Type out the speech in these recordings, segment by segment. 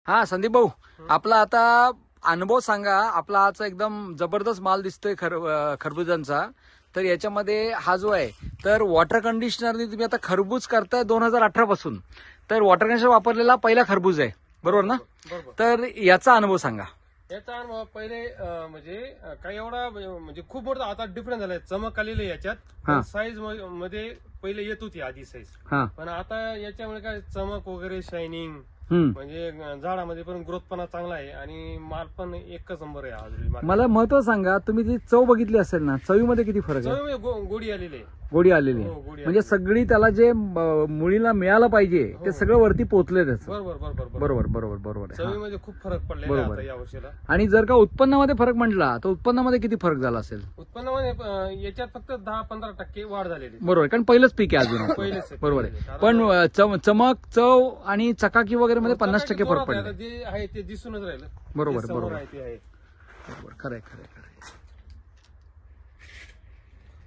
हा संदीप भाऊ, आपला आता अनुभव सांगा. आपला आजचा एकदम जबरदस्त माल दिसतोय खरबुजांचा. तर याच्यामध्ये हा जो आहे तर वॉटर कंडिशनरने तुम्ही आता खरबूज करताय 2018 पासून. तर वॉटर कंडिशनर वापरलेला पहिला खरबूज आहे, बरोबर ना? बरोबर. तर याचा अनुभव सांगा. याचा अनुभव पहिले म्हणजे काही एवढा म्हणजे खूप मोठा आता डिफरन्स झालाय. चमक आलेली आहे हा. याच्यात. साईज मध्ये पहिले येत होती आधी साईज, हा. पण आता याच्यामुळे काय चमक वगैरे शायनिंग हम्म. म्हणजे झाडामध्ये पण ग्रोथपणा चांगला आहे आणि माल पण एकच नंबर आहे आज. मला महत्व सांगा, तुम्ही ती चव बघितली असेल ना, चवीमध्ये किती फरक आहे? चवीमध्ये गोडी आलेली आहे. गोडी आलेली आहे. हो, गोडी म्हणजे आलेली. सगळी त्याला जे मुळीला मिळालं पाहिजे ते हो. सगळं वरती पोहोचलंय त्याचं. बरोबर बरोबर बरोबर बरोबर बरोबर आहे. हा. चवीमध्ये खूप फरक पडलेला बरोबर. आहे आता या वर्षीला. आणि जर का उत्पन्नामध्ये फरक म्हटला तर उत्पन्नामध्ये किती फरक झाला असेल? उत्पन्नामध्ये याच्यात फक्त 10-15% वाढ झालेली आहे. बरोबर, कारण पहिलंच पीक आहे अजून आपलं. पहिलेच आहे, बरोबर पहिलेच आहे. आहे. पण चमक, चव आणि चकाकी वगैरे मध्ये 50% फरक आता पडला. जे आहे ते दिसूनच राहिलं. बरोबर, जे समोर बरोबर. आहे ते आहे. बरोबर, खरंय खरंय खरंय.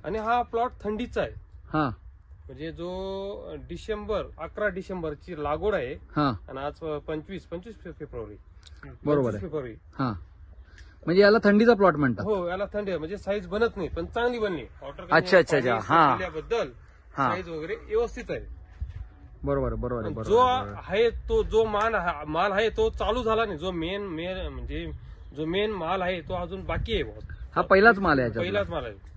आणि हा प्लॉट थंडीचा आहे. हा म्हणजे जो 11 डिसेंबरची लागवड आहे हा. आणि आज 25 फेब्रुवारी. बरोबर 25 आहे. फेब्रुवारी. हा, म्हणजे याला थंडीचा प्लॉट म्हणतात. हो, याला थंडी आहे म्हणजे साईज बनत नाही पण चांगली बनली. अच्छा, अच्छा, अच्छा. हा. केल्याबद्दल हा. साईज वगैरे व्यवस्थित आहे. बरोबर बरोबर आहे, जो बरोबर. आहे तो जो माल आहे तो चालू झाला नाही. जो मेन म्हणजे जो मेन माल आहे तो अजून बाकी आहे. हा पहिलाच माल आहे याच्यातला. पहिलाच माल आहे.